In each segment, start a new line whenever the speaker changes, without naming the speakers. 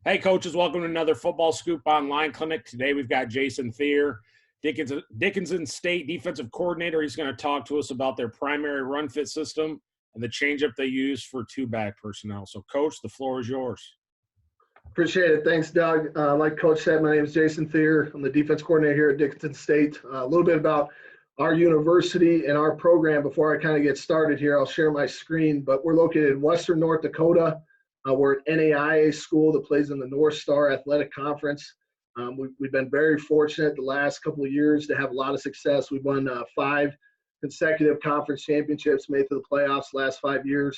Hey, coaches, welcome to another Football Scoop Online Clinic. Today we've got Jason Thier, Dickinson State defensive coordinator. He's going to talk to us about their primary run fit system and the changeup they use for two-back personnel. So, Coach, the floor is yours.
Appreciate it. Thanks, Doug. Like Coach said, my name is Jason Thier. I'm the defense coordinator here at Dickinson State. A little bit about our university and our program before I kind of get started here. I'll share my screen, but we're located in Western North Dakota. We're an NAIA school that plays in the North Star Athletic Conference. We've been very fortunate the last couple of years to have a lot of success. We've won 5 consecutive conference championships, made to the playoffs last 5 years.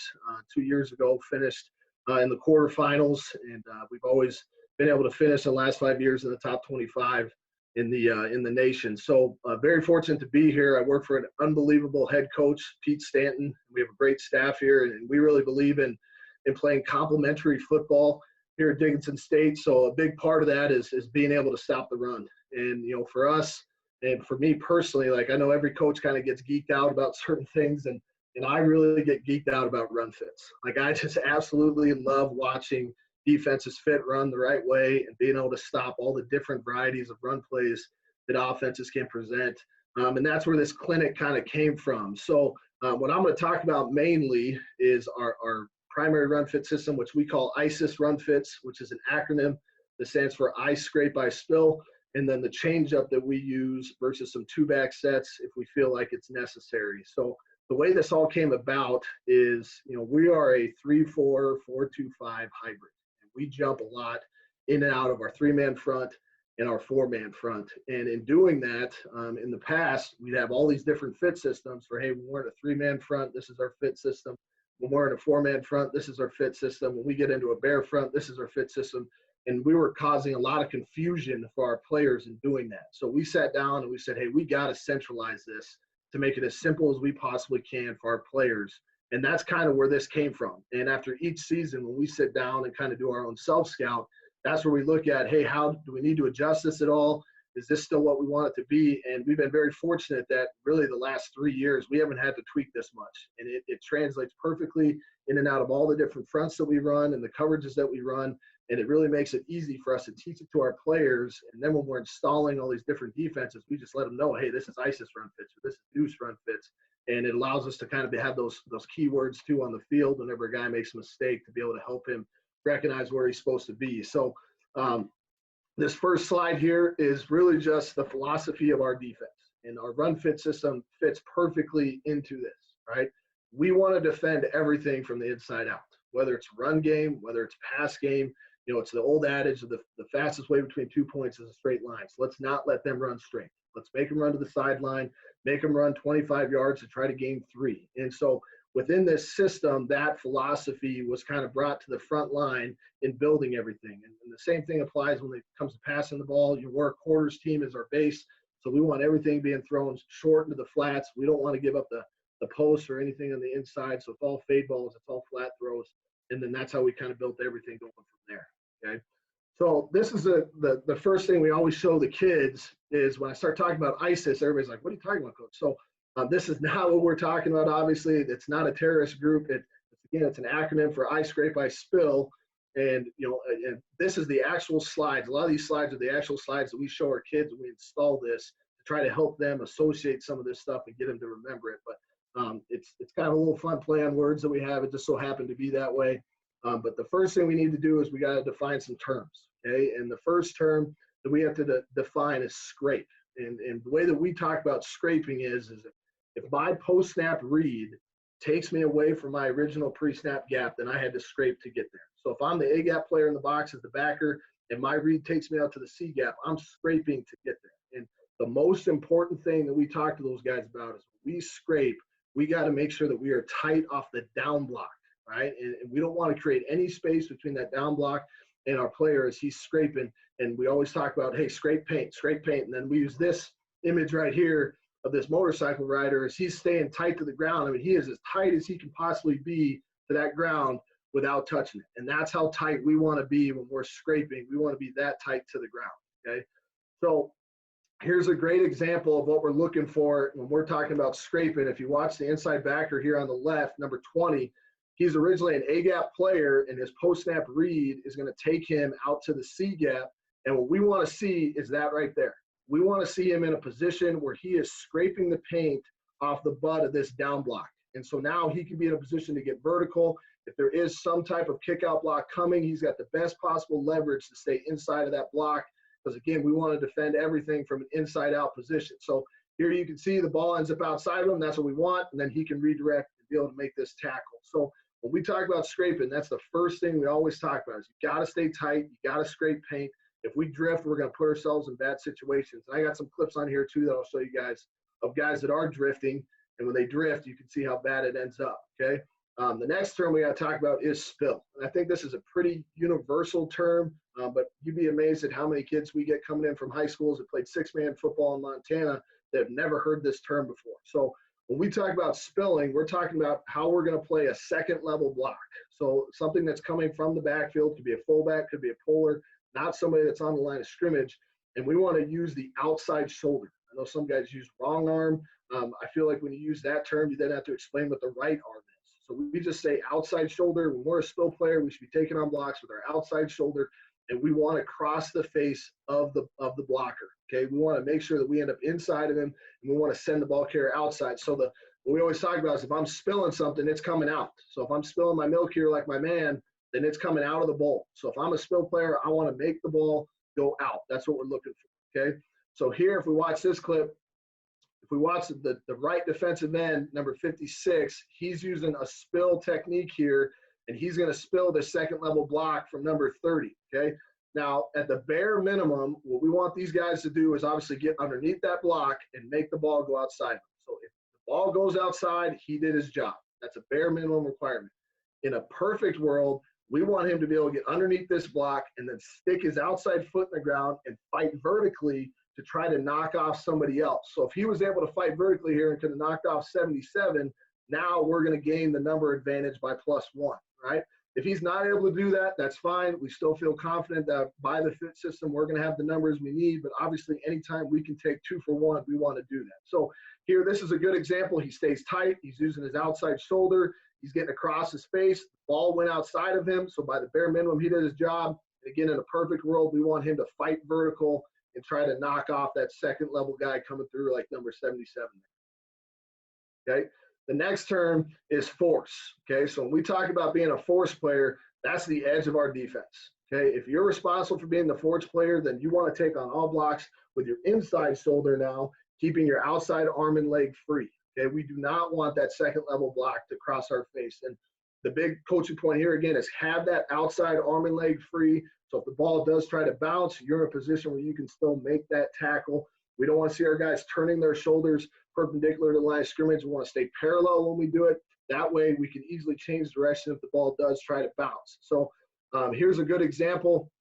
2 years ago, finished in the quarterfinals, and we've always been able to finish the last 5 years in the top 25 in the nation. So very fortunate to be here. I work for an unbelievable head coach, Pete Stanton. We have a great staff here, and we really believe in playing complementary football here at Dickinson State. So a big part of that is being able to stop the run. And, you know, for us and for me personally, like I know every coach kind of gets geeked out about certain things, and I really get geeked out about run fits. Like I just absolutely love watching defenses fit run the right way and being able to stop all the different varieties of run plays that offenses can present. And that's where this clinic kind of came from. So what I'm going to talk about mainly is our primary run fit system, which we call ISIS run fits, which is an acronym that stands for I scrape, I spill, and then the changeup that we use versus some two-back sets if we feel like it's necessary. So the way this all came about is, you know, we are a 3-4, 4-2-5 hybrid. And we jump a lot in and out of our 3-man front and our 4-man front. And in doing that, in the past, we'd have all these different fit systems for, hey, when we're in a 3-man front, this is our fit system. When we're in a 4-man front, this is our fit system. When we get into a bear front, this is our fit system. And we were causing a lot of confusion for our players in doing that. So we sat down and we said, hey, we got to centralize this to make it as simple as we possibly can for our players. And that's kind of where this came from. And after each season, when we sit down and kind of do our own self-scout, that's where we look at, hey, how do we need to adjust this at all? Is this still what we want it to be? And we've been very fortunate that really the last 3 years, we haven't had to tweak this much. And it translates perfectly in and out of all the different fronts that we run and the coverages that we run. And it really makes it easy for us to teach it to our players. And then when we're installing all these different defenses, we just let them know, hey, this is ISIS run fits, or this is deuce run fits. And it allows us to kind of have those keywords too on the field whenever a guy makes a mistake to be able to help him recognize where he's supposed to be. So this first slide here is really just the philosophy of our defense. And our run fit system fits perfectly into this, right? We want to defend everything from the inside out, whether it's run game, whether it's pass game. You know, it's the old adage of the fastest way between 2 points is a straight line. So let's not let them run straight. Let's make them run to the sideline, make them run 25 yards to try to gain 3. And so within this system, that philosophy was kind of brought to the front line in building everything. And the same thing applies when it comes to passing the ball. You know, we're a quarters team as our base, so we want everything being thrown short into the flats. We don't want to give up the post or anything on the inside, so it's all fade balls, it's all flat throws. And then that's how we kind of built everything going from there, okay? So this is the first thing we always show the kids is when I start talking about ISIS, everybody's like, what are you talking about, Coach? So this is not what we're talking about, obviously. It's not a terrorist group. It's an acronym for I scrape, I spill. And, you know, and this is the actual slides. A lot of these slides are the actual slides that we show our kids when we install this to try to help them associate some of this stuff and get them to remember it. But it's kind of a little fun play on words that we have. It just so happened to be that way. But the first thing we need to do is we got to define some terms, okay? And the first term that we have to define is scrape. And the way that we talk about scraping is if my post-snap read takes me away from my original pre-snap gap, then I had to scrape to get there. So if I'm the A-gap player in the box as the backer and my read takes me out to the C-gap, I'm scraping to get there. And the most important thing that we talk to those guys about is when we scrape, we got to make sure that we are tight off the down block, right? And we don't want to create any space between that down block and our player as he's scraping. And we always talk about, hey, scrape paint. And then we use this image right here of this motorcycle rider as he's staying tight to the ground. I mean, he is as tight as he can possibly be to that ground without touching it. And that's how tight we want to be when we're scraping. We want to be that tight to the ground, okay? So here's a great example of what we're looking for when we're talking about scraping. If you watch the inside backer here on the left, number 20, he's originally an A-gap player, and his post-snap read is going to take him out to the C-gap. And what we want to see is that right there. We want to see him in a position where he is scraping the paint off the butt of this down block. And so now he can be in a position to get vertical. If there is some type of kick-out block coming, he's got the best possible leverage to stay inside of that block. Because, again, we want to defend everything from an inside-out position. So here you can see the ball ends up outside of him. That's what we want. And then he can redirect and be able to make this tackle. So when we talk about scraping, that's the first thing we always talk about is you got to stay tight. You got to scrape paint. If we drift, we're going to put ourselves in bad situations. And I got some clips on here, too, that I'll show you guys of guys that are drifting. And when they drift, you can see how bad it ends up, okay? The next term we got to talk about is spill. And I think this is a pretty universal term, but you'd be amazed at how many kids we get coming in from high schools that played six-man football in Montana that have never heard this term before. So when we talk about spilling, we're talking about how we're going to play a second-level block. So something that's coming from the backfield, could be a fullback, could be a puller, not somebody that's on the line of scrimmage, and we want to use the outside shoulder. I know some guys use wrong arm. I feel like when you use that term, you then have to explain what the right arm is. So we just say outside shoulder. When we're a spill player, we should be taking on blocks with our outside shoulder, and we want to cross the face of the blocker. Okay, we want to make sure that we end up inside of him, and we want to send the ball carrier outside. So what we always talk about is if I'm spilling something, it's coming out. So if I'm spilling my milk here like my man, then it's coming out of the bowl. So if I'm a spill player, I want to make the ball go out. That's what we're looking for. Okay, so here, if we watch this clip, if we watch the right defensive end, number 56, he's using a spill technique here, and he's going to spill the second-level block from number 30, okay? Now, at the bare minimum, what we want these guys to do is obviously get underneath that block and make the ball go outside. So if the ball goes outside, he did his job. That's a bare minimum requirement. In a perfect world, we want him to be able to get underneath this block and then stick his outside foot in the ground and fight vertically to try to knock off somebody else. So if he was able to fight vertically here and could have knocked off 77, now we're going to gain the number advantage by +1, right? If he's not able to do that, that's fine. We still feel confident that by the fit system, we're going to have the numbers we need. But obviously, anytime we can take 2 for 1, we want to do that. So here, this is a good example. He stays tight. He's using his outside shoulder. He's getting across his face. The ball went outside of him. So by the bare minimum, he did his job. And again, in a perfect world, we want him to fight vertical and try to knock off that second-level guy coming through like number 77. Okay? The next term is force. Okay? So when we talk about being a force player, that's the edge of our defense. Okay? If you're responsible for being the force player, then you want to take on all blocks with your inside shoulder now, keeping your outside arm and leg free. Okay? We do not want that second-level block to cross our face. And the big coaching point here, again, is have that outside arm and leg free. So if the ball does try to bounce, you're in a position where you can still make that tackle. We don't want to see our guys turning their shoulders perpendicular to the line of scrimmage. We want to stay parallel when we do it. That way we can easily change direction if the ball does try to bounce. So here's a good example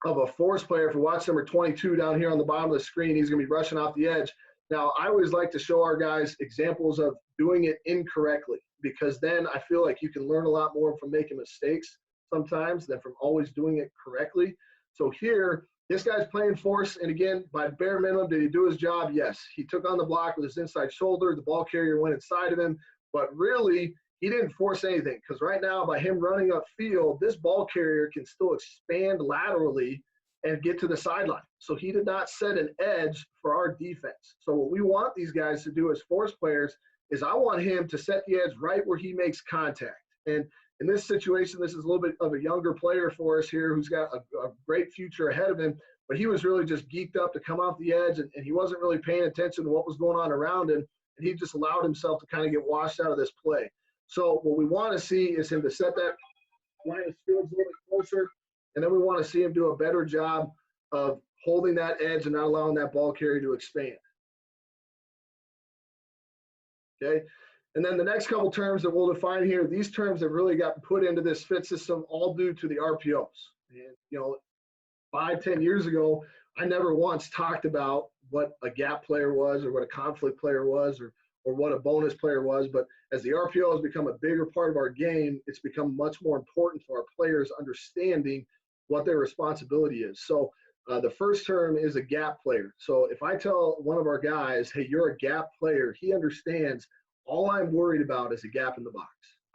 of a force player. If we watch number 22 down here on the bottom of the screen, he's going to be rushing off the edge. Now, I always like to show our guys examples of doing it incorrectly, because then I feel like you can learn a lot more from making mistakes sometimes than from always doing it correctly. So here, this guy's playing force, and again, by bare minimum, did he do his job? Yes. He took on the block with his inside shoulder. The ball carrier went inside of him, but really, he didn't force anything, because right now, by him running upfield, this ball carrier can still expand laterally and get to the sideline. So he did not set an edge for our defense. So what we want these guys to do as force players is I want him to set the edge right where he makes contact. And in this situation, this is a little bit of a younger player for us here who's got a great future ahead of him, but he was really just geeked up to come off the edge, and he wasn't really paying attention to what was going on around him, and he just allowed himself to kind of get washed out of this play. So what we want to see is him to set that line of scrimmage a little bit closer, and then we want to see him do a better job of holding that edge and not allowing that ball carrier to expand. Okay? And then the next couple terms that we'll define here, these terms have really got put into this fit system all due to the RPOs. And, you know, 5-10 years ago, I never once talked about what a gap player was or what a conflict player was or what a bonus player was. But as the RPO has become a bigger part of our game, it's become much more important for our players understanding what their responsibility is. So the first term is a gap player. So if I tell one of our guys, hey, you're a gap player, he understands all I'm worried about is a gap in the box.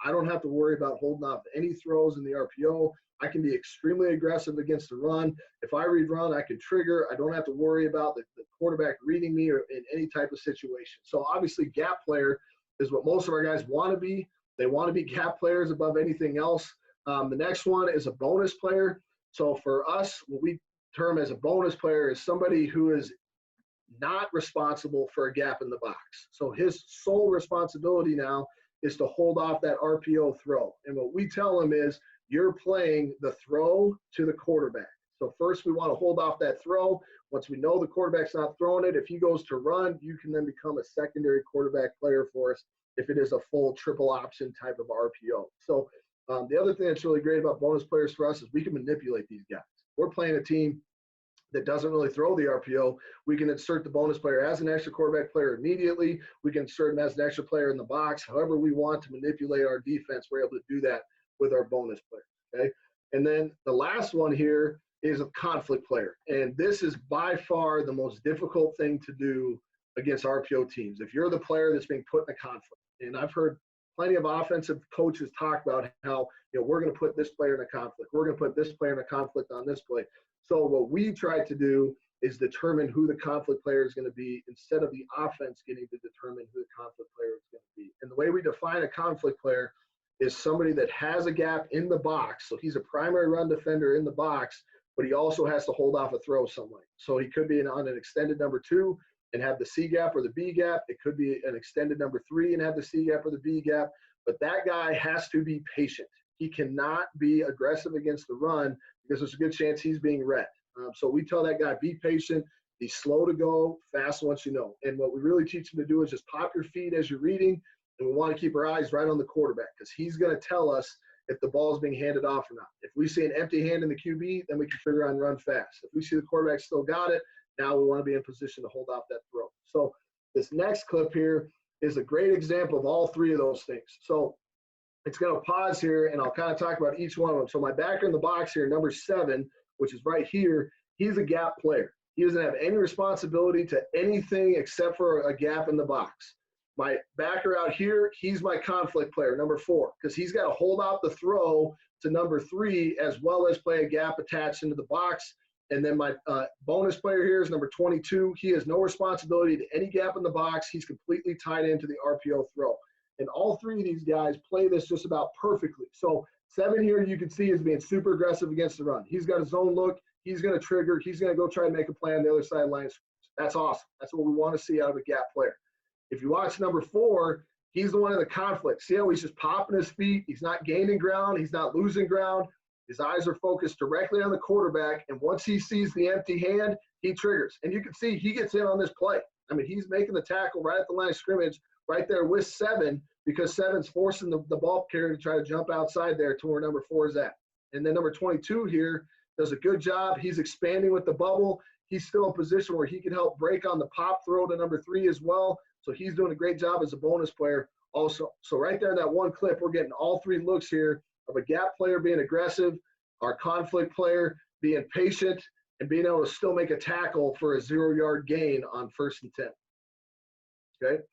I don't have to worry about holding off any throws in the RPO. I can be extremely aggressive against the run. If I read run, I can trigger. I don't have to worry about the quarterback reading me or in any type of situation. So obviously gap player is what most of our guys want to be. They want to be gap players above anything else. The next one is a bonus player. So for us, what we term as a bonus player is somebody who is not responsible for a gap in the box. So his sole responsibility now is to hold off that RPO throw. And what we tell him is, you're playing the throw to the quarterback. So first we want to hold off that throw. Once we know the quarterback's not throwing it, if he goes to run, you can then become a secondary quarterback player for us if it is a full triple option type of RPO. So the other thing that's really great about bonus players for us is we can manipulate these guys. We're playing a team that doesn't really throw the RPO. We can insert the bonus player as an extra quarterback player immediately. We can insert him as an extra player in the box. However we want to manipulate our defense, we're able to do that with our bonus player, okay? And then the last one here is a conflict player. And this is by far the most difficult thing to do against RPO teams. If you're the player that's being put in a conflict, and I've heard plenty of offensive coaches talk about how, we're going to put this player in a conflict. We're going to put this player in a conflict on this play. So what we try to do is determine who the conflict player is going to be instead of the offense getting to determine who the conflict player is going to be. And the way we define a conflict player is somebody that has a gap in the box. So he's a primary run defender in the box, but he also has to hold off a throw some way. So he could be on an extended number 2 and have the C gap or the B gap. It could be an extended number 3 and have the C gap or the B gap. But that guy has to be patient. He cannot be aggressive against the run because there's a good chance he's being read. So we tell that guy, be patient, be slow to go, fast once you know. And what we really teach him to do is just pop your feet as you're reading. And we want to keep our eyes right on the quarterback because he's going to tell us if the ball is being handed off or not. If we see an empty hand in the QB, then we can figure out and run fast. If we see the quarterback still got it, now we want to be in position to hold off that throw. So this next clip here is a great example of all 3 of those things. So it's going to pause here, and I'll kind of talk about each one of them. So my backer in the box here, number 7, which is right here, he's a gap player. He doesn't have any responsibility to anything except for a gap in the box. My backer out here, he's my conflict player, number 4, because he's got to hold out the throw to number 3 as well as play a gap attached into the box. And then my bonus player here is number 22. He has no responsibility to any gap in the box. He's completely tied into the RPO throw. And all 3 of these guys play this just about perfectly. So 7 here you can see is being super aggressive against the run. He's got his own look. He's going to trigger. He's going to go try and make a play on the other sideline. That's awesome. That's what we want to see out of a gap player. If you watch number 4, he's the one in the conflict. See how he's just popping his feet? He's not gaining ground. He's not losing ground. His eyes are focused directly on the quarterback. And once he sees the empty hand, he triggers. And you can see he gets in on this play. I mean, he's making the tackle right at the line of scrimmage, right there with 7, because 7's forcing the ball carrier to try to jump outside there to where number 4 is at. And then number 22 here does a good job. He's expanding with the bubble. He's still in position where he can help break on the pop throw to number 3 as well. So he's doing a great job as a bonus player also. So right there in that one clip, we're getting all 3 looks here of a gap player being aggressive, our conflict player being patient, and being able to still make a tackle for a 0-yard gain on 1st and 10. Okay?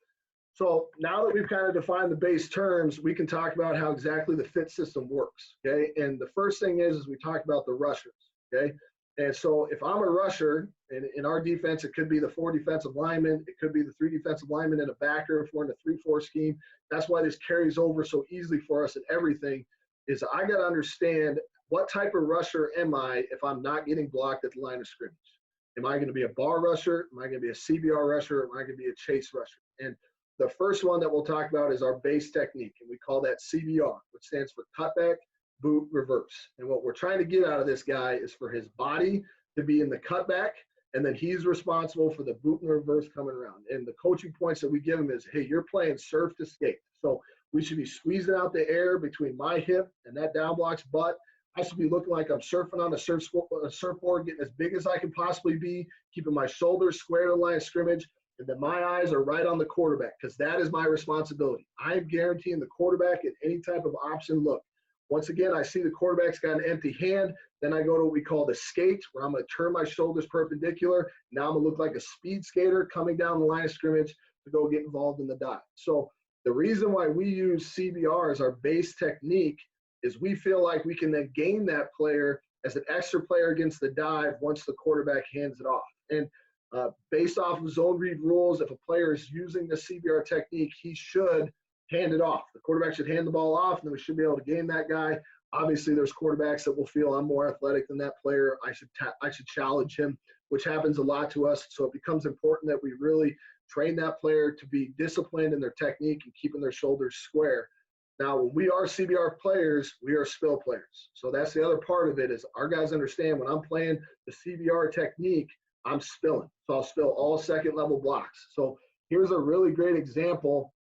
So now that we've kind of defined the base terms, we can talk about how exactly the fit system works, okay? And the first thing is we talk about the rushers, okay? And so if I'm a rusher, and in our defense, it could be the 4 defensive linemen, it could be the 3 defensive linemen and a backer if we're in a 3-4 scheme. That's why this carries over so easily for us in everything, is I got to understand what type of rusher am I if I'm not getting blocked at the line of scrimmage. Am I going to be a bar rusher? Am I going to be a CBR rusher? Am I going to be a chase rusher? And the first one that we'll talk about is our base technique, and we call that CBR, which stands for cutback, boot, reverse. And what we're trying to get out of this guy is for his body to be in the cutback, and then he's responsible for the boot and reverse coming around. And the coaching points that we give him is, hey, you're playing surf to skate. So we should be squeezing out the air between my hip and that down block's butt. I should be looking like I'm surfing on a surfboard, getting as big as I can possibly be, keeping my shoulders square to the line of scrimmage, and then my eyes are right on the quarterback, because that is my responsibility. I am guaranteeing the quarterback at any type of option look. Once again, I see the quarterback's got an empty hand, then I go to what we call the skate, where I'm going to turn my shoulders perpendicular. Now I'm going to look like a speed skater coming down the line of scrimmage to go get involved in the dot. So The reason why we use CBR as our base technique is we feel like we can then gain that player as an extra player against the dive once the quarterback hands it off. And based off of zone read rules, if a player is using the CBR technique, he should hand it off. The quarterback should hand the ball off, and then we should be able to gain that guy. Obviously, there's quarterbacks that will feel I'm more athletic than that player. I should challenge him, which happens a lot to us. So it becomes important that we really train that player to be disciplined in their technique and keeping their shoulders square. Now, when we are CBR players, we are spill players. So that's the other part of it is our guys understand when I'm playing the CBR technique, I'm spilling. So I'll spill all second level blocks. So here's a really great example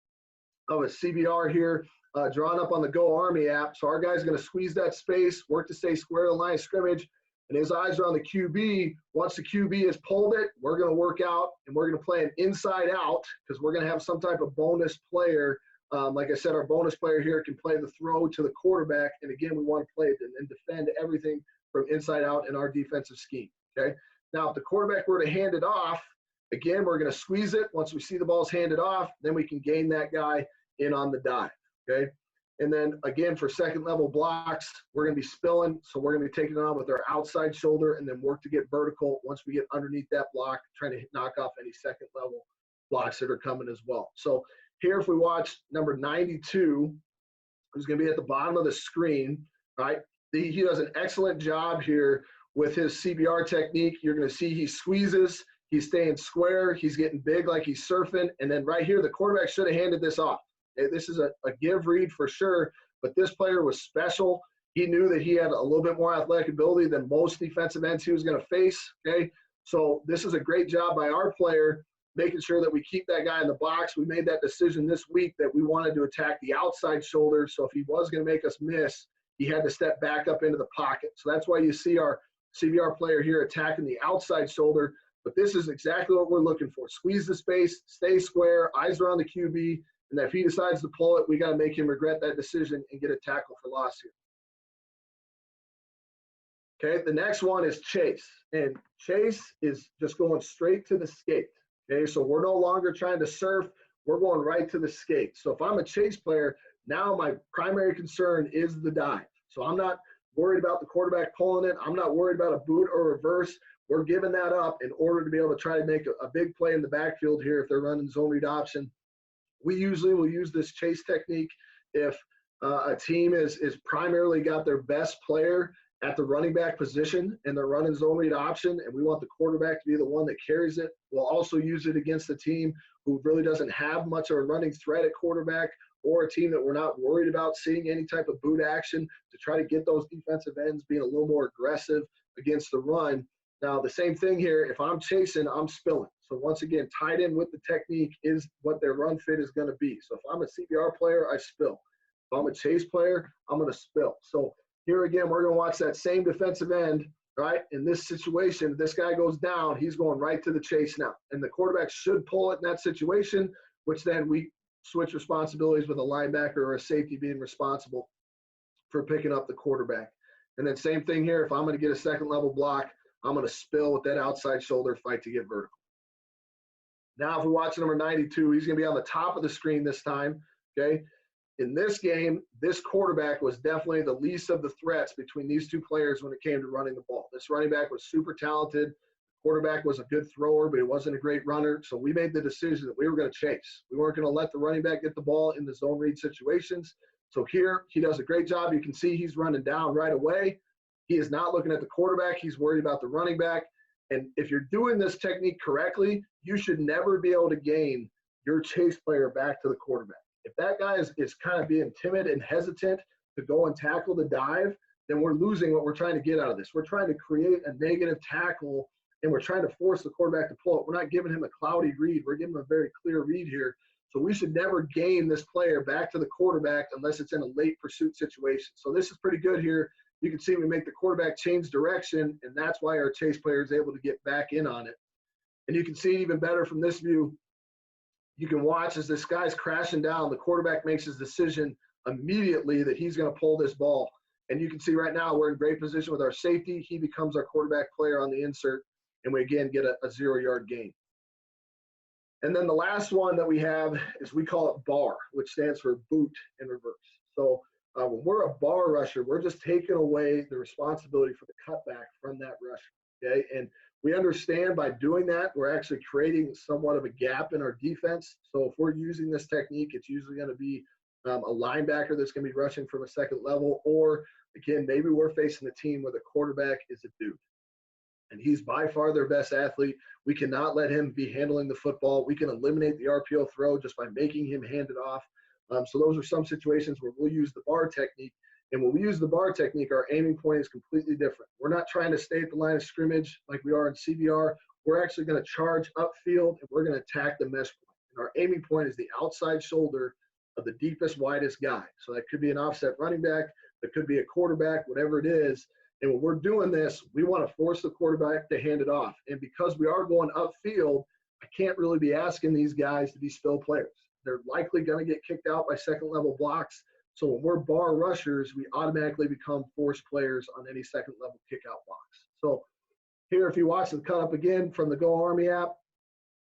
of a CBR here drawn up on the Go Army app. So our guy's going to squeeze that space, work to stay square to the line of scrimmage, and his eyes are on the QB. Once the QB has pulled it, we're going to work out, and we're going to play an inside out because we're going to have some type of bonus player. Like I said, our bonus player here can play the throw to the quarterback, and again, we want to play it and defend everything from inside out in our defensive scheme, okay? Now, if the quarterback were to hand it off, again, we're going to squeeze it. Once we see the ball's handed off, then we can gain that guy in on the dive, okay? And then, again, for second-level blocks, we're going to be spilling, so we're going to be taking it on with our outside shoulder and then work to get vertical once we get underneath that block, trying to knock off any second-level blocks that are coming as well. So here, if we watch number 92, who's going to be at the bottom of the screen, right? He does an excellent job here with his CBR technique. You're going to see he squeezes, he's staying square, he's getting big like he's surfing, and then right here, the quarterback should have handed this off. This is a give read for sure, but this player was special. He knew that he had a little bit more athletic ability than most defensive ends he was going to face, okay? So this is a great job by our player, making sure that we keep that guy in the box. We made that decision this week that we wanted to attack the outside shoulder, so if he was going to make us miss, he had to step back up into the pocket. So that's why you see our CBR player here attacking the outside shoulder, but this is exactly what we're looking for. Squeeze the space, stay square, eyes are on the QB, and if he decides to pull it, we got to make him regret that decision and get a tackle for loss here. Okay, the next one is chase, and chase is just going straight to the skate. Okay, so we're no longer trying to surf, we're going right to the skate. So if I'm a chase player, now my primary concern is the dive. So I'm not worried about the quarterback pulling it. I'm not worried about a boot or reverse. We're giving that up in order to be able to try to make a big play in the backfield here if they're running zone read option. We usually will use this chase technique if a team is primarily got their best player at the running back position and they're running zone read option and we want the quarterback to be the one that carries it. We'll also use it against a team who really doesn't have much of a running threat at quarterback, or a team that we're not worried about seeing any type of boot action to try to get those defensive ends being a little more aggressive against the run. Now, the same thing here, if I'm chasing, I'm spilling. So once again, tied in with the technique is what their run fit is going to be. So if I'm a CBR player, I spill. If I'm a chase player, I'm going to spill. So here again, we're going to watch that same defensive end, right? In this situation, this guy goes down, he's going right to the chase now. And the quarterback should pull it in that situation, which then we switch responsibilities with a linebacker or a safety being responsible for picking up the quarterback. And then same thing here, if I'm going to get a second level block, I'm going to spill with that outside shoulder, fight to get vertical. Now, if we watch number 92, he's going to be on the top of the screen this time, okay? In this game, this quarterback was definitely the least of the threats between these two players when it came to running the ball. This running back was super talented. Quarterback was a good thrower, but he wasn't a great runner. So we made the decision that we were going to chase. We weren't going to let the running back get the ball in the zone read situations. So here, he does a great job. You can see he's running down right away. He is not looking at the quarterback. He's worried about the running back. And if you're doing this technique correctly, you should never be able to gain your chase player back to the quarterback. If that guy is kind of being timid and hesitant to go and tackle the dive, then we're losing what we're trying to get out of this. We're trying to create a negative tackle, and we're trying to force the quarterback to pull it. We're not giving him a cloudy read. We're giving him a very clear read here. So we should never gain this player back to the quarterback unless it's in a late pursuit situation. So this is pretty good here. You can see we make the quarterback change direction, and that's why our chase player is able to get back in on it. And you can see it even better from this view. You can watch as this guy's crashing down. The quarterback makes his decision immediately that he's going to pull this ball. And you can see right now we're in great position with our safety. He becomes our quarterback player on the insert, and we again get a 0-yard gain. And then the last one that we have is we call it BAR, which stands for boot in reverse. So when we're a bar rusher, we're just taking away the responsibility for the cutback from that rusher, okay? And we understand by doing that, we're actually creating somewhat of a gap in our defense. So if we're using this technique, it's usually going to be a linebacker that's going to be rushing from a second level, or again, maybe we're facing a team where the quarterback is a dude. And he's by far their best athlete. We cannot let him be handling the football. We can eliminate the RPO throw just by making him hand it off. So those are some situations where we'll use the bar technique. And when we use the bar technique, our aiming point is completely different. We're not trying to stay at the line of scrimmage like we are in CBR. We're actually going to charge upfield, and we're going to attack the mesh point. And our aiming point is the outside shoulder of the deepest, widest guy. So that could be an offset running back. That could be a quarterback, whatever it is. And when we're doing this, we want to force the quarterback to hand it off. And because we are going upfield, I can't really be asking these guys to be spill players. They're likely going to get kicked out by second-level blocks. So when we're bar rushers, we automatically become force players on any second-level kick-out blocks. So here, if you watch the cut up again from the Go Army app,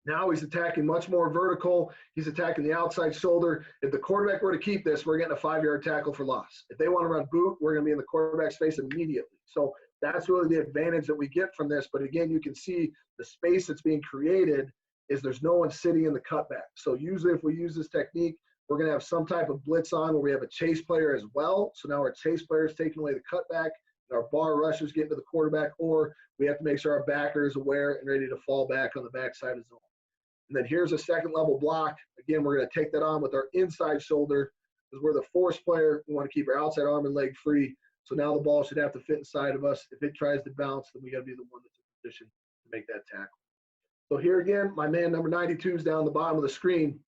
now he's attacking much more vertical. He's attacking the outside shoulder. If the quarterback were to keep this, we're getting a 5-yard tackle for loss. If they want to run boot, we're going to be in the quarterback's face immediately. So that's really the advantage that we get from this. But again, you can see the space that's being created is there's no one sitting in the cutback. So usually if we use this technique, we're going to have some type of blitz on where we have a chase player as well. So now our chase player is taking away the cutback, and our bar rushers getting to the quarterback, or we have to make sure our backer is aware and ready to fall back on the backside of zone. And then here's a second level block. Again, we're going to take that on with our inside shoulder because we're the force player. We want to keep our outside arm and leg free. So now the ball should have to fit inside of us. If it tries to bounce, then we got to be the one that's in position to make that tackle. So here again, my man number 92 is down the bottom of the screen.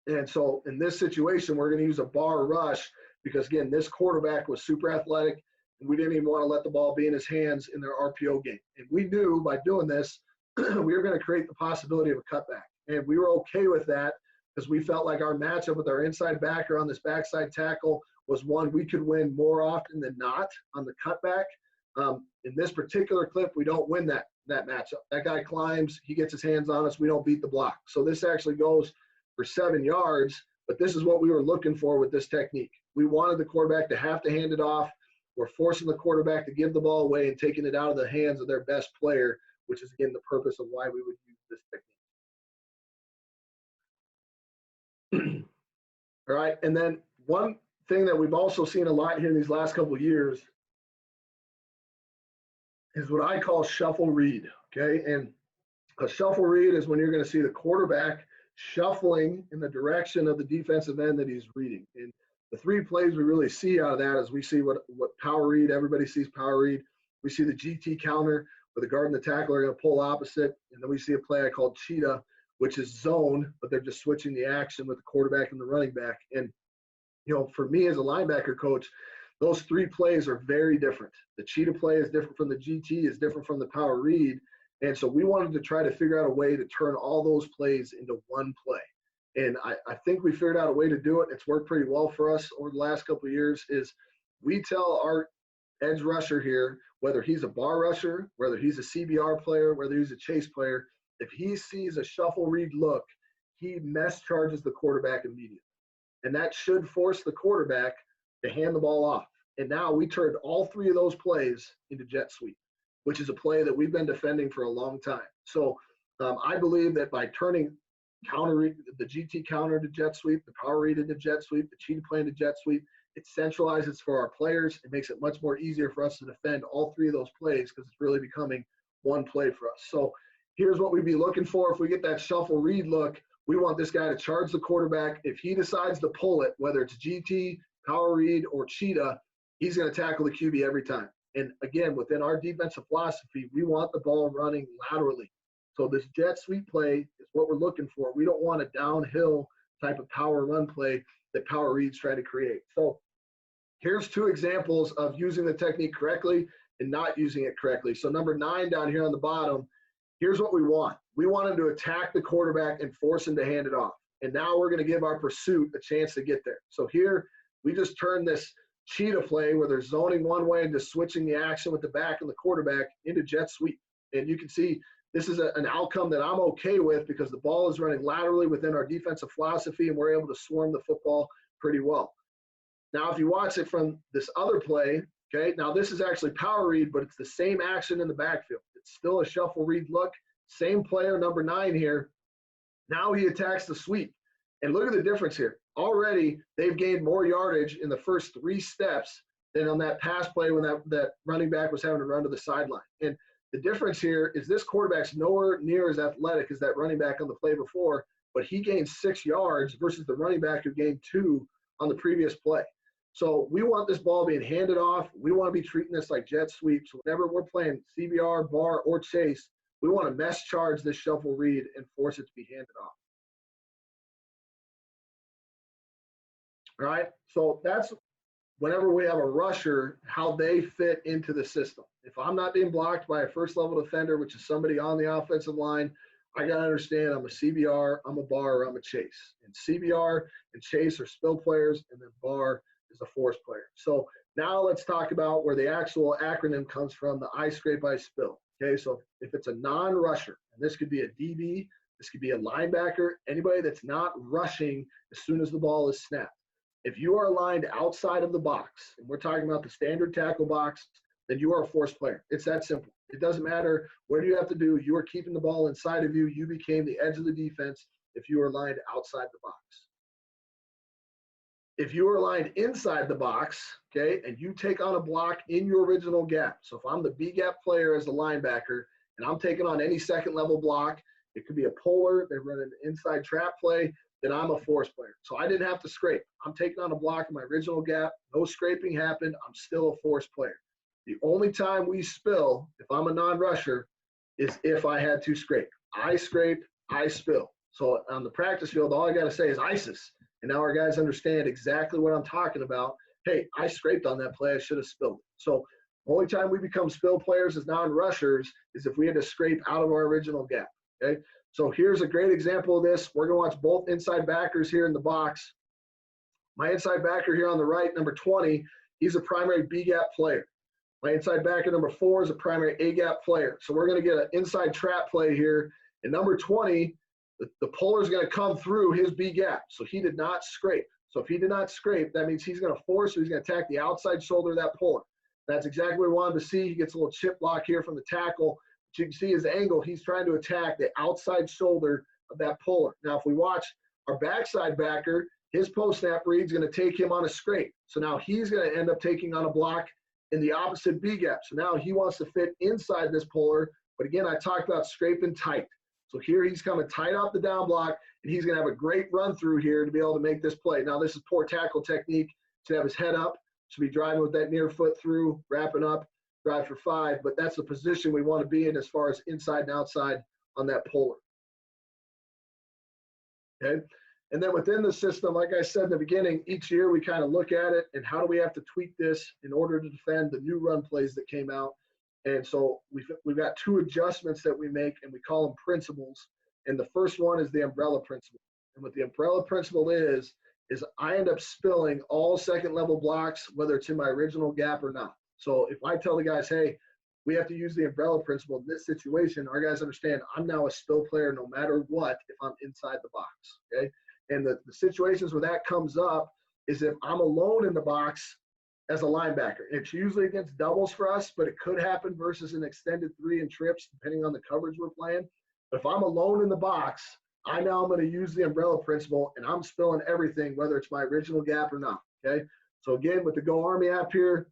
And so in this situation, we're going to use a bar rush because, again, this quarterback was super athletic, and we didn't even want to let the ball be in his hands in their RPO game. And we knew by doing this, we were going to create the possibility of a cutback. And we were okay with that because we felt like our matchup with our inside backer on this backside tackle was one we could win more often than not on the cutback. In this particular clip, we don't win that matchup. That guy climbs, he gets his hands on us, we don't beat the block. So this actually goes for 7 yards, but this is what we were looking for with this technique. We wanted the quarterback to have to hand it off. We're forcing the quarterback to give the ball away and taking it out of the hands of their best player, which is, again, the purpose of why we would use this technique. All right, and then one thing that we've also seen a lot here in these last couple of years is what I call shuffle read, okay? And a shuffle read is when you're going to see the quarterback shuffling in the direction of the defensive end that he's reading. And the 3 plays we really see out of that is we see what power read, everybody sees power read. We see the GT counter where the guard and the tackle are going to pull opposite. And then we see a play I call cheetah, which is zone, but they're just switching the action with the quarterback and the running back. And, you know, for me as a linebacker coach, those 3 plays are very different. The cheetah play is different from the GT, is different from the power read. And so we wanted to try to figure out a way to turn all those plays into one play. And I think we figured out a way to do it. It's worked pretty well for us over the last couple of years is we tell our edge rusher here, whether he's a bar rusher, whether he's a CBR player, whether he's a chase player, if he sees a shuffle read look, he mesh charges the quarterback immediately. And that should force the quarterback to hand the ball off. And now we turned all 3 of those plays into jet sweep, which is a play that we've been defending for a long time. So I believe that by turning the GT counter to jet sweep, the power read into jet sweep, the cheetah play into jet sweep, it centralizes for our players. It makes it much more easier for us to defend all 3 of those plays because it's really becoming one play for us. So here's what we'd be looking for. If we get that shuffle read look, we want this guy to charge the quarterback. If he decides to pull it, whether it's GT, power read, or cheetah, he's going to tackle the QB every time. And again, within our defensive philosophy, we want the ball running laterally. So this jet sweep play is what we're looking for. We don't want a downhill type of power run play that power reads try to create. So here's 2 examples of using the technique correctly and not using it correctly. So number 9 down here on the bottom, here's what we want. We want him to attack the quarterback and force him to hand it off. And now we're going to give our pursuit a chance to get there. So here we just turn this cheetah play where they're zoning one way and just switching the action with the back and the quarterback into jet sweep. And you can see This is an outcome that I'm okay with because the ball is running laterally within our defensive philosophy, and we're able to swarm the football pretty well. Now, if you watch it from this other play, okay, now this is actually power read, but it's the same action in the backfield. It's still a shuffle read look. Same player, number 9 here. Now he attacks the sweep. And look at the difference here. Already, they've gained more yardage in the first 3 steps than on that pass play when that running back was having to run to the sideline. And the difference here is this quarterback's nowhere near as athletic as that running back on the play before, but he gained 6 yards versus the running back who gained 2 on the previous play. So we want this ball being handed off. We want to be treating this like jet sweeps. Whenever we're playing CBR, bar, or chase, we want to mesh charge this shuffle read and force it to be handed off. All right, so that's whenever we have a rusher, how they fit into the system. If I'm not being blocked by a first level defender, which is somebody on the offensive line, I got to understand I'm a CBR, I'm a bar, or I'm a chase. And CBR and chase are spill players, and then bar is a force player. So now let's talk about where the actual acronym comes from, the I scrape, I spill. Okay, so if it's a non-rusher, and this could be a DB, this could be a linebacker, anybody that's not rushing as soon as the ball is snapped. If you are aligned outside of the box, and we're talking about the standard tackle box, then you are a force player. It's that simple. It doesn't matter what do you have to do. You are keeping the ball inside of you. You became the edge of the defense if you are aligned outside the box. If you are aligned inside the box, okay, and you take on a block in your original gap. So if I'm the B gap player as a linebacker and I'm taking on any second level block, it could be a puller, they run an inside trap play, then I'm a force player. So I didn't have to scrape. I'm taking on a block in my original gap. No scraping happened. I'm still a force player. The only time we spill, if I'm a non-rusher, is if I had to scrape. I scrape, I spill. So on the practice field, all I got to say is ISIS. And now our guys understand exactly what I'm talking about. Hey, I scraped on that play. I should have spilled. So the only time we become spill players as non-rushers is if we had to scrape out of our original gap. Okay. So here's a great example of this. We're going to watch both inside backers here in the box. My inside backer here on the right, number 20, he's a primary B-gap player. My inside backer, number 4, is a primary A-gap player. So we're going to get an inside trap play here. And number 20, the puller is going to come through his B-gap. So he did not scrape. So if he did not scrape, that means he's going to force, or he's going to attack the outside shoulder of that puller. That's exactly what we wanted to see. He gets a little chip block here from the tackle. You can see his angle. He's trying to attack the outside shoulder of that puller. Now, if we watch our backside backer, his post-snap read's going to take him on a scrape. So now he's going to end up taking on a block in the opposite B-gap. So now he wants to fit inside this puller. But again, I talked about scraping tight. So here he's coming tight off the down block, and he's going to have a great run through here to be able to make this play. Now, this is poor tackle technique. Should have his head up. Should be driving with that near foot through, wrapping up. Drive for 5, but that's the position we want to be in as far as inside and outside on that puller. Okay, and then within the system, like I said in the beginning, each year we kind of look at it and how do we have to tweak this in order to defend the new run plays that came out. And so we've got 2 adjustments that we make, and we call them principles. And the first one is the umbrella principle. And what the umbrella principle is I end up spilling all second level blocks, whether it's in my original gap or not. So if I tell the guys, hey, we have to use the umbrella principle in this situation, our guys understand I'm now a spill player no matter what if I'm inside the box, okay? And the situations where that comes up is if I'm alone in the box as a linebacker. It's usually against doubles for us, but it could happen versus an extended 3 and trips, depending on the coverage we're playing. But if I'm alone in the box, I now am going to use the umbrella principle, and I'm spilling everything, whether it's my original gap or not, okay? So again, with the Go Army app here,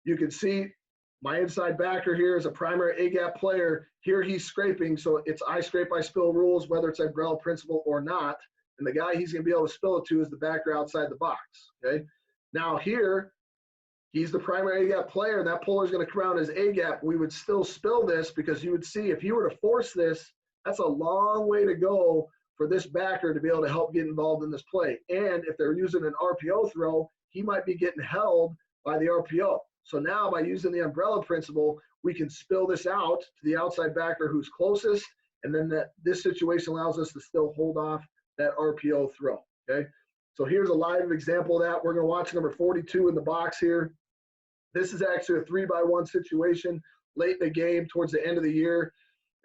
you can see my inside backer here is a primary A-gap player. Here he's scraping, so it's I scrape, I spill rules, whether it's umbrella principle or not. And the guy he's going to be able to spill it to is the backer outside the box, okay? Now here, he's the primary A-gap player, and that puller is going to come around as A-gap. We would still spill this because you would see if he were to force this, that's a long way to go for this backer to be able to help get involved in this play. And if they're using an RPO throw, he might be getting held by the RPO. So now by using the umbrella principle, we can spill this out to the outside backer who's closest, and then this situation allows us to still hold off that RPO throw, okay? So here's a live example of that. We're going to watch number 42 in the box here. This is actually a 3-by-1 situation late in the game towards the end of the year.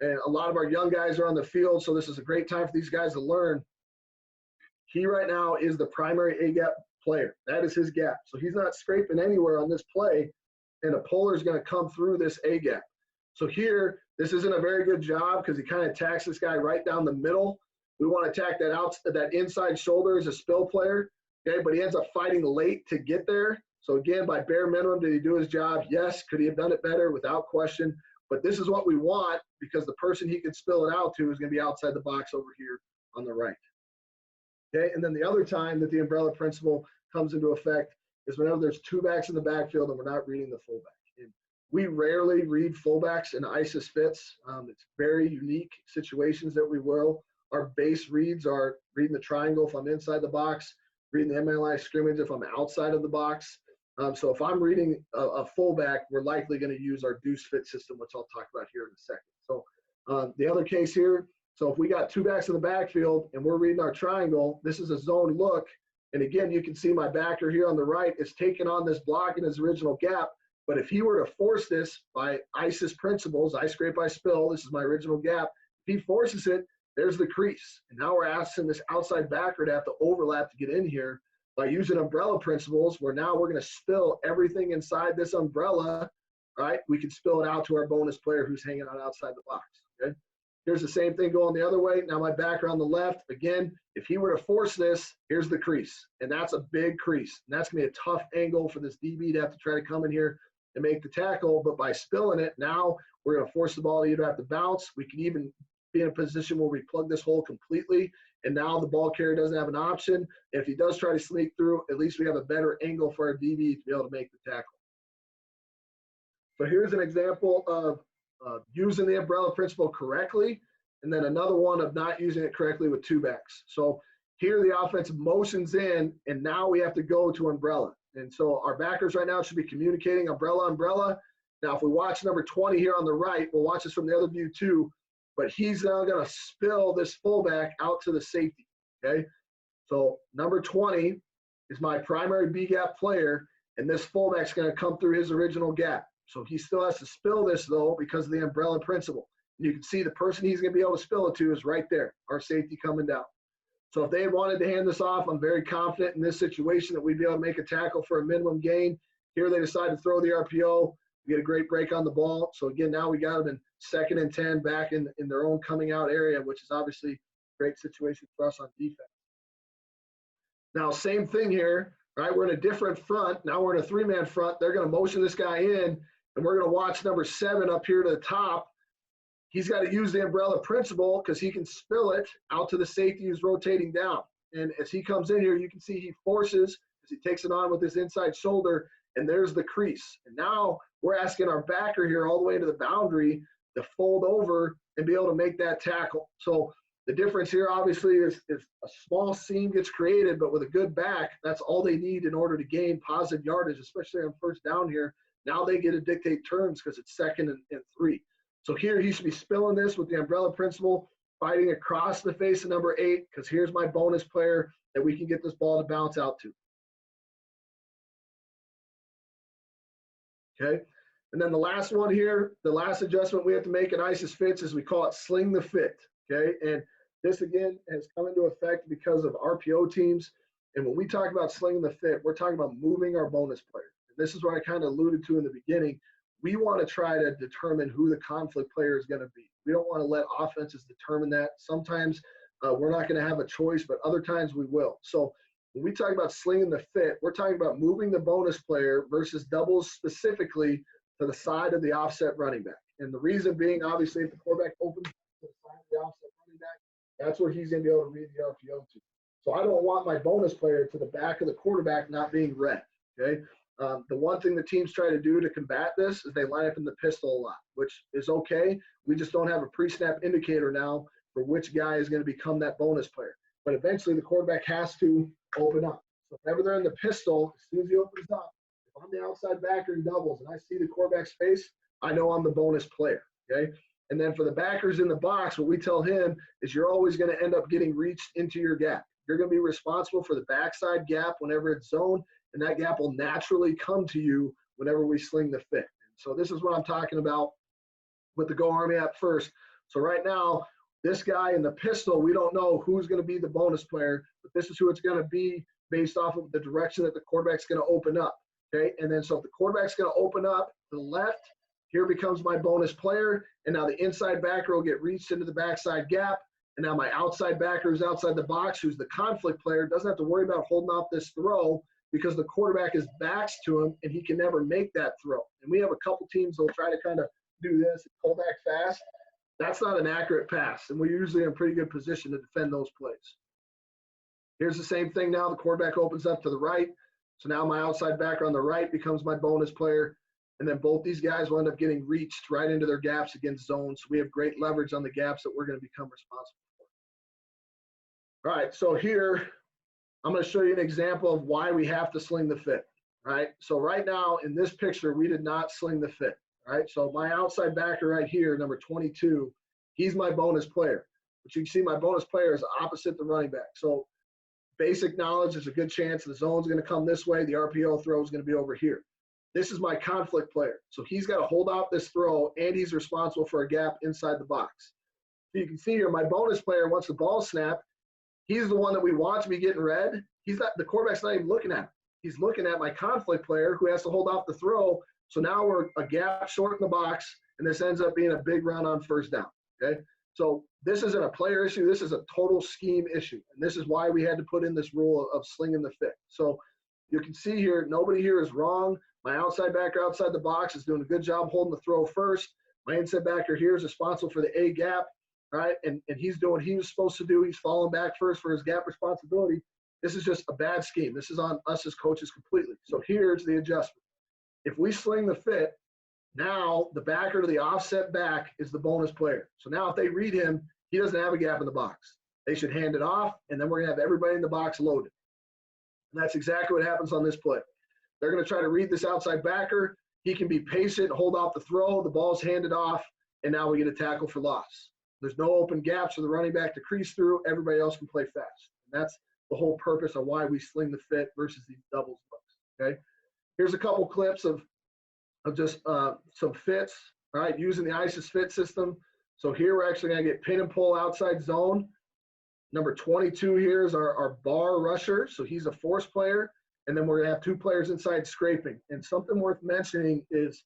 and a lot of our young guys are on the field, so this is a great time for these guys to learn. He right now is the primary A-gap player. That is his gap. So he's not scraping anywhere on this play, and a puller is going to come through this A-gap. So here, this isn't a very good job because he kind of attacks this guy right down the middle. We want to attack that inside shoulder as a spill player, okay? But he ends up fighting late to get there. So again, by bare minimum, did he do his job? Yes. Could he have done it better? Without question. But this is what we want because the person he could spill it out to is going to be outside the box over here on the right. Okay, and then the other time that the umbrella principle comes into effect is whenever there's two backs in the backfield and we're not reading the fullback. And we rarely read fullbacks in ISIS fits. It's very unique situations that we will. Our base reads are reading the triangle if I'm inside the box, reading the MLI scrimmage if I'm outside of the box. So if I'm reading a fullback, we're likely going to use our deuce fit system, which I'll talk about here in a second. So the other case here, so if we got two backs in the backfield and we're reading our triangle, this is a zone look. And again, you can see my backer here on the right is taking on this block in his original gap. But if he were to force this by ISIS principles, I scrape, I spill, this is my original gap. If he forces it, there's the crease. And now we're asking this outside backer to have to overlap to get in here. By using umbrella principles, where now we're going to spill everything inside this umbrella, right? We can spill it out to our bonus player who's hanging out outside the box, okay? Here's the same thing going the other way. Now my backer on the left, again, if he were to force this, here's the crease. And that's a big crease. And that's going to be a tough angle for this DB to have to try to come in here and make the tackle. But by spilling it, now we're going to force the ball to either have to bounce. We can even be in a position where we plug this hole completely. And now the ball carrier doesn't have an option. And if he does try to sneak through, at least we have a better angle for our DB to be able to make the tackle. So here's an example of using the umbrella principle correctly, and then another one of not using it correctly with two backs. So here the offensive motions in, and now we have to go to umbrella. And so our backers right now should be communicating umbrella, umbrella. Now if we watch number 20 here on the right, we'll watch this from the other view too, but he's now going to spill this fullback out to the safety, okay? So number 20 is my primary B-gap player, and this fullback's going to come through his original gap. So he still has to spill this, though, because of the umbrella principle. And you can see the person he's going to be able to spill it to is right there, our safety coming down. So if they had wanted to hand this off, I'm very confident in this situation that we'd be able to make a tackle for a minimum gain. Here they decide to throw the RPO. We get a great break on the ball. So again, now we got them in 2nd and 10 back in their own coming out area, which is obviously a great situation for us on defense. Now, same thing here, right? We're in a different front. Now we're in a 3-man front. They're going to motion this guy in, and we're going to watch number 7 up here to the top. He's got to use the umbrella principle because he can spill it out to the safety who's rotating down. And as he comes in here, you can see he forces as he takes it on with his inside shoulder, and there's the crease. And now we're asking our backer here all the way to the boundary to fold over and be able to make that tackle. So the difference here obviously is a small seam gets created, but with a good back, that's all they need in order to gain positive yardage, especially on first down here. Now they get to dictate terms because it's 2nd and 3. So here he should be spilling this with the umbrella principle, fighting across the face of number 8, because here's my bonus player that we can get this ball to bounce out to. Okay, and then the last one here, the last adjustment we have to make in ISIS fits is we call it Sling the Fit. Okay, and this again has come into effect because of RPO teams. And when we talk about slinging the fit, we're talking about moving our bonus player. And this is what I kind of alluded to in the beginning. We want to try to determine who the conflict player is going to be. We don't want to let offenses determine that. Sometimes we're not going to have a choice, but other times we will. So when we talk about slinging the fit, we're talking about moving the bonus player versus doubles specifically to the side of the offset running back. And the reason being, obviously, if the quarterback opens to the side of the offset running back, that's where he's going to be able to read the RPO to. So I don't want my bonus player to the back of the quarterback not being read, okay? The one thing the teams try to do to combat this is they line up in the pistol a lot, which is okay. We just don't have a pre-snap indicator now for which guy is going to become that bonus player. But eventually the quarterback has to open up. So whenever they're in the pistol, as soon as he opens up, if I'm the outside backer in doubles and I see the quarterback's face, I know I'm the bonus player, okay? And then for the backers in the box, what we tell him is you're always going to end up getting reached into your gap. You're going to be responsible for the backside gap whenever it's zoned, and that gap will naturally come to you whenever we sling the fit. So this is what I'm talking about with the Go Army app first. So right now, this guy in the pistol, we don't know who's going to be the bonus player, but this is who it's going to be based off of the direction that the quarterback's going to open up. Okay, and then so if the quarterback's going to open up to the left, here becomes my bonus player, and now the inside backer will get reached into the backside gap, and now my outside backer who's outside the box, who's the conflict player, doesn't have to worry about holding off this throw because the quarterback is backs to him, and he can never make that throw. And we have a couple teams that will try to kind of do this and pull back fast. That's not an accurate pass, and we're usually in a pretty good position to defend those plays. Here's the same thing now. The quarterback opens up to the right. So now my outside backer on the right becomes my bonus player. And then both these guys will end up getting reached right into their gaps against zones. So we have great leverage on the gaps that we're going to become responsible for. All right, so here I'm going to show you an example of why we have to sling the fit. All right, so right now in this picture, we did not sling the fit. All right, so my outside backer right here, number 22, he's my bonus player. But you can see my bonus player is opposite the running back. So basic knowledge, there's a good chance the zone's going to come this way. The RPO throw is going to be over here. This is my conflict player. So he's got to hold out this throw, and he's responsible for a gap inside the box. So you can see here, my bonus player, once the ball snapped, he's the one that we want to be getting red. He's not, the quarterback's not even looking at him. He's looking at my conflict player who has to hold off the throw. So now we're a gap short in the box, and this ends up being a big run on first down, okay? So this isn't a player issue. This is a total scheme issue. And this is why we had to put in this rule of slinging the fit. So you can see here, nobody here is wrong. My outside backer outside the box is doing a good job holding the throw first. My inside backer here is responsible for the A gap, right? And he's doing what he was supposed to do. He's falling back first for his gap responsibility. This is just a bad scheme. This is on us as coaches completely. So here's the adjustment. If we sling the fit, now the backer to the offset back is the bonus player. So now if they read him, he doesn't have a gap in the box. They should hand it off, and then we're going to have everybody in the box loaded. And that's exactly what happens on this play. They're going to try to read this outside backer. He can be patient, hold off the throw. The ball's handed off, and now we get a tackle for loss. There's no open gaps for the running back to crease through. Everybody else can play fast. And that's the whole purpose of why we sling the fit versus these doubles looks, okay? Here's a couple clips of just some fits, all right, using the ISIS fit system. So here we're actually going to get pin and pull outside zone. Number 22 here is our bar rusher. So he's a force player. And then we're going to have two players inside scraping. And something worth mentioning is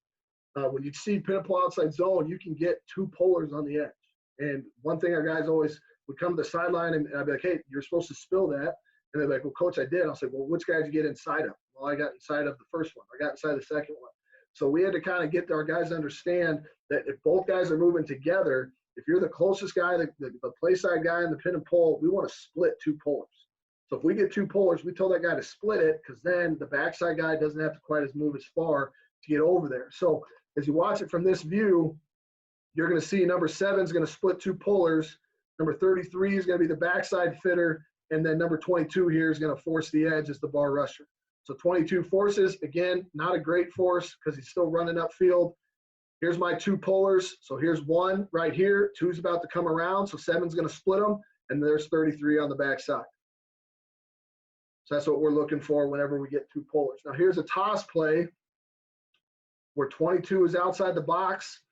when you see pin and pull outside zone, you can get two pullers on the edge. And one thing our guys always would come to the sideline and I'd be like, hey, you're supposed to spill that. And they're like, well, coach, I did. I'll say, well, which guy did you get inside of? Well, I got inside of the first one. I got inside the second one. So we had to kind of get our guys to understand that if both guys are moving together, if you're the closest guy, the play side guy and the pin and pull, we want to split two pullers. So if we get two pullers, we tell that guy to split it because then the backside guy doesn't have to quite as move as far to get over there. So as you watch it from this view, you're going to see number 7 is going to split two pullers. Number 33 is going to be the backside fitter. And then number 22 here is going to force the edge as the bar rusher. So 22 forces, again, not a great force because he's still running upfield. Here's my two pullers. So here's one right here. 2's about to come around. So 7's going to split them. And there's 33 on the backside. So that's what we're looking for whenever we get two pullers. Now here's a toss play where 22 is outside the box.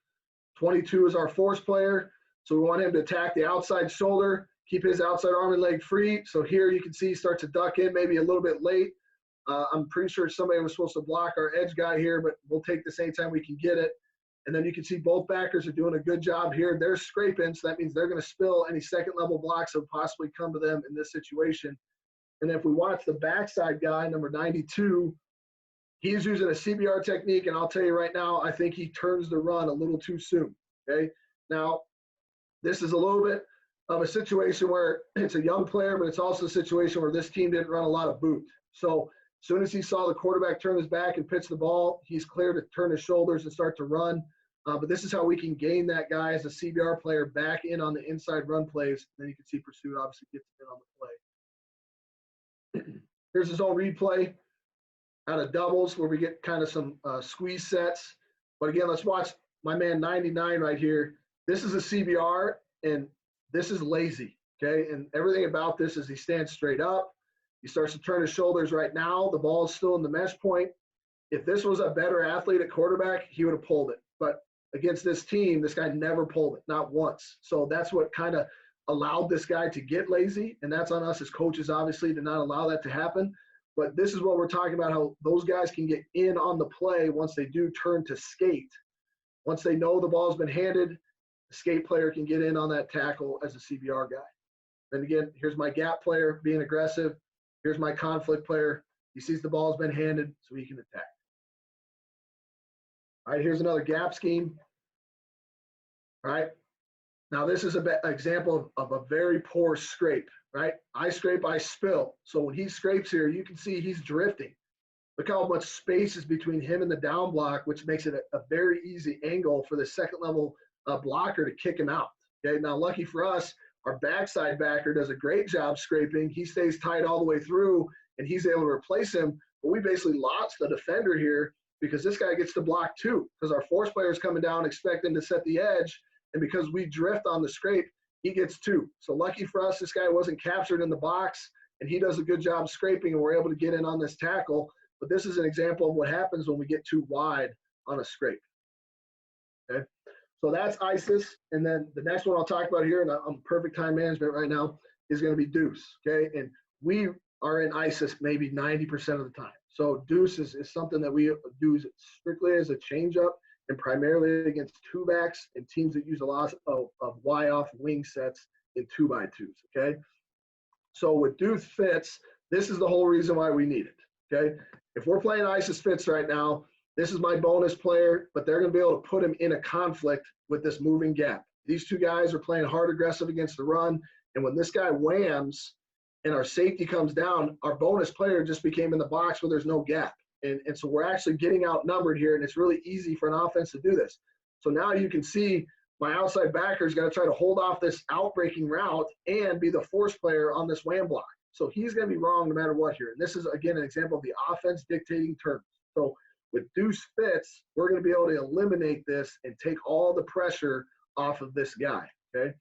22 is our force player. So we want him to attack the outside shoulder, keep his outside arm and leg free. So here you can see he starts to duck in maybe a little bit late. I'm pretty sure somebody was supposed to block our edge guy here, but we'll take this anytime we can get it. And then you can see both backers are doing a good job here. They're scraping, so that means they're going to spill any second level blocks that would possibly come to them in this situation. And then if we watch the backside guy, number 92, he's using a CBR technique, and I'll tell you right now, I think he turns the run a little too soon, okay? Now, this is a little bit of a situation where it's a young player, but it's also a situation where this team didn't run a lot of boot. So as soon as he saw the quarterback turn his back and pitch the ball, he's clear to turn his shoulders and start to run. But this is how we can gain that guy as a CBR player back in on the inside run plays. Then you can see Pursuit obviously gets in on the play. Here's his own read play out of doubles where we get kind of some squeeze sets. But again, let's watch my man 99 right here. This is a CBR, and this is lazy, okay? And everything about this is he stands straight up. He starts to turn his shoulders right now. The ball is still in the mesh point. If this was a better athlete at quarterback, he would have pulled it. But against this team, this guy never pulled it, not once. So that's what kind of allowed this guy to get lazy, and that's on us as coaches, obviously, to not allow that to happen. But this is what we're talking about, how those guys can get in on the play once they do turn to skate. Once they know the ball's been handed, the skate player can get in on that tackle as a CBR guy. Then again, here's my gap player being aggressive. Here's my conflict player. He sees the ball's been handed, so he can attack. All right, here's another gap scheme. All right, now this is an example of a very poor scrape, right? I scrape, I spill. So when he scrapes here, you can see he's drifting. Look how much space is between him and the down block, which makes it a very easy angle for the second level blocker to kick him out. Okay, now lucky for us, our backside backer does a great job scraping. He stays tight all the way through, and he's able to replace him. But we basically lost the defender here because this guy gets to block too, because our force player is coming down expecting to set the edge, and because we drift on the scrape, he gets 2. So lucky for us, this guy wasn't captured in the box, and he does a good job scraping, and we're able to get in on this tackle. But this is an example of what happens when we get too wide on a scrape. Okay, so that's ISIS, and then the next one I'll talk about here, and I'm perfect time management right now, is going to be deuce. Okay, and we are in ISIS maybe 90% of the time. So deuce is something that we do strictly as a changeup and primarily against 2-backs and teams that use a lot of Y-off wing sets in 2x2s, okay? So with deuce fits, this is the whole reason why we need it, okay? If we're playing ISIS fits right now, this is my bonus player, but they're gonna be able to put him in a conflict with this moving gap. These 2 guys are playing hard aggressive against the run, and when this guy whams and our safety comes down, our bonus player just became in the box where there's no gap. And so we're actually getting outnumbered here, and it's really easy for an offense to do this. So now you can see my outside backer is going to try to hold off this outbreaking route and be the force player on this wham block. So he's going to be wrong no matter what here. And this is, again, an example of the offense dictating terms. So with deuce fits, we're going to be able to eliminate this and take all the pressure off of this guy, okay?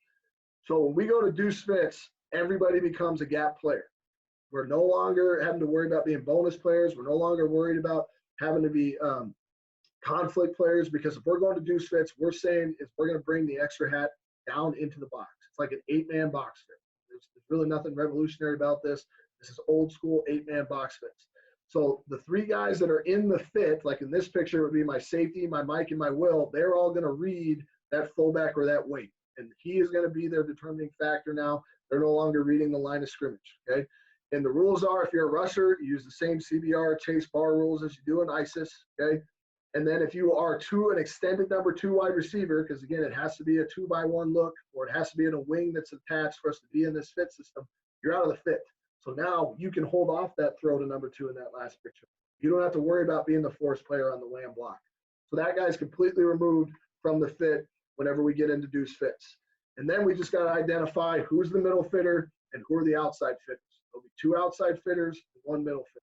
So when we go to deuce fits, everybody becomes a gap player. We're no longer having to worry about being bonus players. We're no longer worried about having to be conflict players, because if we're going to deuce fits, we're saying is we're going to bring the extra hat down into the box. It's like an 8-man box fit. There's really nothing revolutionary about this. This is old school 8-man box fits. So the 3 guys that are in the fit, like in this picture would be my safety, my Mike, and my Will, they're all going to read that fullback or that wing. And he is going to be their determining factor now. They're no longer reading the line of scrimmage, okay? And the rules are, if you're a rusher, you use the same CBR chase bar rules as you do in ISIS, okay? And then if you are an extended number 2 wide receiver, because again, it has to be a 2x1 look, or it has to be in a wing that's attached for us to be in this fit system, you're out of the fit. So now you can hold off that throw to number 2 in that last picture. You don't have to worry about being the force player on the wham block. So that guy's completely removed from the fit whenever we get into deuce fits. And then we just got to identify who's the middle fitter and who are the outside fitters. There'll be 2 outside fitters and 1 middle fitter.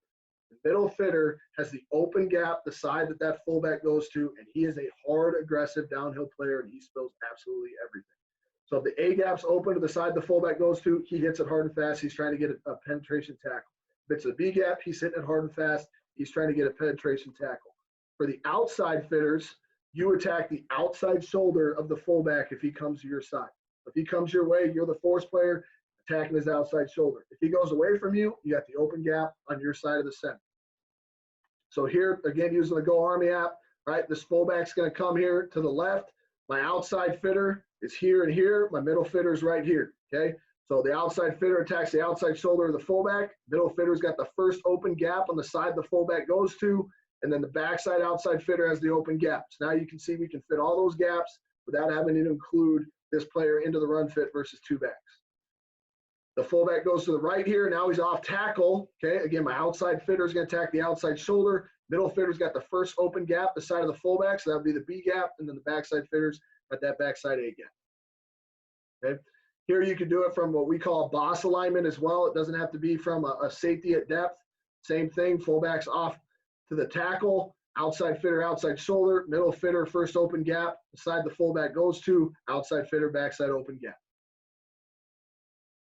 The middle fitter has the open gap, the side that fullback goes to, and he is a hard, aggressive downhill player, and he spills absolutely everything. So if the A gap's open to the side the fullback goes to, he hits it hard and fast. He's trying to get a penetration tackle. If it's a B gap, he's hitting it hard and fast. He's trying to get a penetration tackle. For the outside fitters, you attack the outside shoulder of the fullback if he comes to your side. If he comes your way, you're the force player attacking his outside shoulder. If he goes away from you, you got the open gap on your side of the center. So here, again, using the Go Army app, right, this fullback's going to come here to the left. My outside fitter is here and here. My middle fitter is right here, okay? So the outside fitter attacks the outside shoulder of the fullback. Middle fitter's got the first open gap on the side the fullback goes to, and then the backside outside fitter has the open gaps. Now you can see we can fit all those gaps without having to include this player into the run fit versus 2 backs. The fullback goes to the right here. Now he's off tackle. Okay, again, my outside fitter is going to attack the outside shoulder. Middle fitter's got the first open gap, the side of the fullback, so that would be the B gap, and then the backside fitter's got that backside A gap. Okay, here you can do it from what we call a boss alignment as well. It doesn't have to be from a safety at depth. Same thing, fullback's off to the tackle, outside fitter, outside shoulder, middle fitter, first open gap, the side the fullback goes to, outside fitter, backside open gap.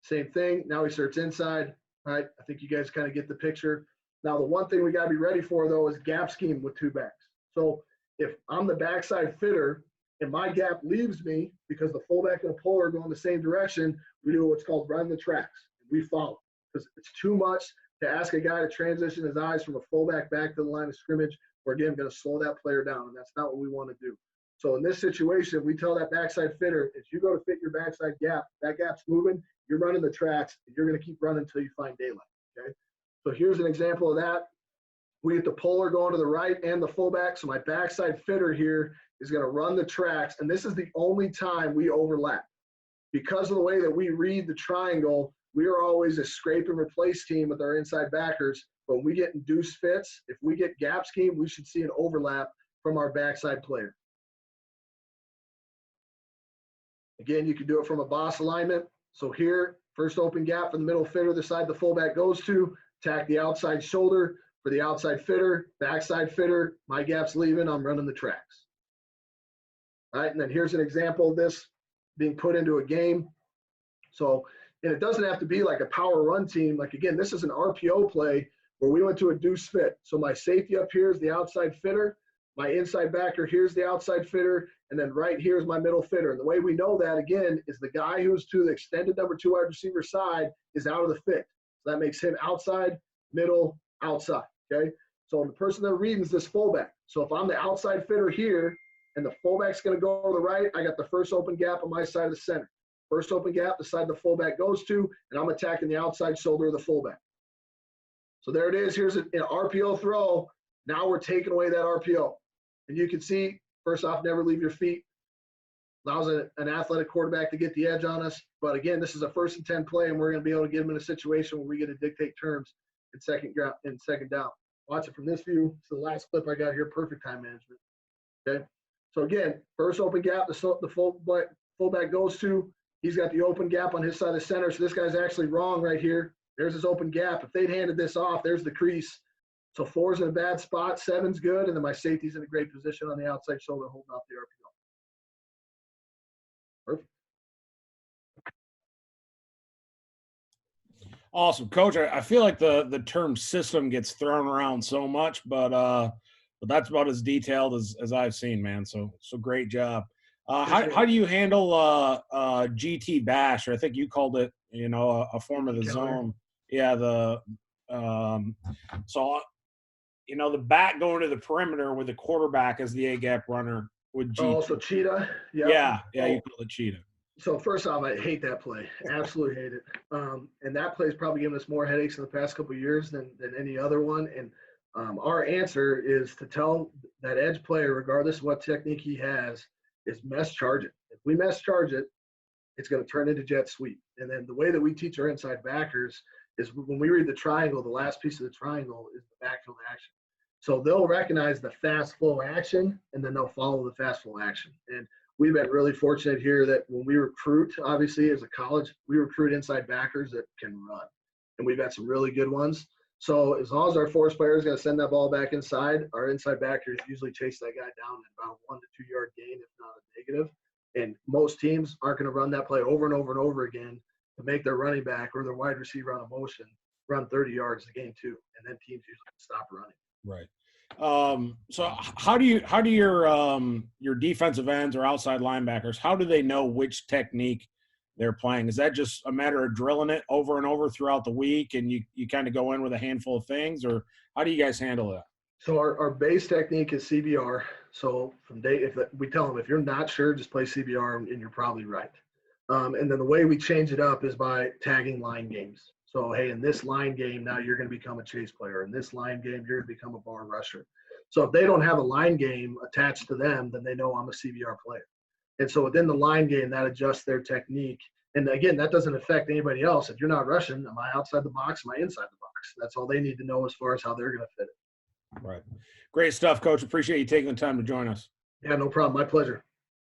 Same thing, now he starts inside. All right, I think you guys kind of get the picture. Now, the one thing we got to be ready for, though, is gap scheme with 2 backs. So if I'm the backside fitter and my gap leaves me because the fullback and the puller are going the same direction, we do what's called run the tracks. We follow because it's too much to ask a guy to transition his eyes from a fullback back to the line of scrimmage. We're, again, going to slow that player down, and that's not what we want to do. So in this situation, we tell that backside fitter, if you go to fit your backside gap, that gap's moving, you're running the tracks, and you're going to keep running until you find daylight, okay? So here's an example of that. We get the puller going to the right and the fullback, so my backside fitter here is going to run the tracks, and this is the only time we overlap. Because of the way that we read the triangle, we are always a scrape and replace team with our inside backers. But when we get induced fits, if we get gap scheme, we should see an overlap from our backside player. Again, you can do it from a boss alignment. So here, first open gap for the middle fitter, the side the fullback goes to, attack the outside shoulder for the outside fitter, backside fitter, my gap's leaving, I'm running the tracks. All right, and then here's an example of this being put into a game. So, and it doesn't have to be like a power run team. Like, again, this is an RPO play where we went to a deuce fit. So my safety up here is the outside fitter, my inside backer here's the outside fitter, and then right here is my middle fitter. And the way we know that, again, is the guy who's to the extended number 2 wide receiver side is out of the fit. So that makes him outside, middle, outside, okay? So the person that reads is this fullback. So if I'm the outside fitter here and the fullback's going to go to the right, I got the first open gap on my side of the center. First open gap, the side the fullback goes to, and I'm attacking the outside shoulder of the fullback. So there it is. Here's an RPO throw. Now we're taking away that RPO. And you can see, first off, never leave your feet. Allows an athletic quarterback to get the edge on us. But again, this is a 1st and 10 play, and we're going to be able to get them in a situation where we get to dictate terms in second down. Watch it from this view. It's the last clip I got here, perfect time management. Okay. So again, first open gap, the fullback goes to. He's got the open gap on his side of the center. So this guy's actually wrong right here. There's his open gap. If they'd handed this off, there's the crease. So 4's in a bad spot, 7's good, and then my safety's in a great position on the outside shoulder holding off the RPO. Perfect.
Awesome, Coach. I feel like the term system gets thrown around so much, but that's about as detailed as I've seen, man. So great job. How do you handle GT bash? Or I think you called it, a form of the zone. Yeah, so the back going to the perimeter with the quarterback as the A-gap runner with GT.
Oh, so cheetah?
Yeah, you call it cheetah.
So first off, I hate that play. Absolutely hate it. And that play is probably giving us more headaches in the past couple of years than any other one. And our answer is to tell that edge player, regardless of what technique he has, is mess charge it. If we mess charge it, it's going to turn into jet sweep. And then the way that we teach our inside backers is when we read the triangle, the last piece of the triangle is the backfield action. So they'll recognize the fast flow action, and then they'll follow the fast flow action. And we've been really fortunate here that when we recruit, obviously as a college, we recruit inside backers that can run. And we've got some really good ones. So as long as our force player is going to send that ball back inside, our inside backers usually chase that guy down at about a 1 to 2 yard gain, if not a negative. And most teams aren't going to run that play over and over and over again to make their running back or their wide receiver on a motion run 30 yards a game too. And then teams usually stop running.
Right. So how do your defensive ends or outside linebackers, how do they know which technique they're playing? Is that just a matter of drilling it over and over throughout the week and you kind of go in with a handful of things, or how do you guys handle that?
So our base technique is CBR. So we tell them, if you're not sure, just play CBR and you're probably right. And then the way we change it up is by tagging line games. So, hey, in this line game, now you're going to become a chase player. In this line game, you're going to become a bar rusher. So if they don't have a line game attached to them, then they know I'm a CBR player. And so within the line game, that adjusts their technique. And again, that doesn't affect anybody else. If you're not rushing, am I outside the box? Am I inside the box? That's all they need to know as far as how they're going to fit it.
Right. Great stuff, Coach. Appreciate you taking the time to join us.
Yeah, no problem. My pleasure.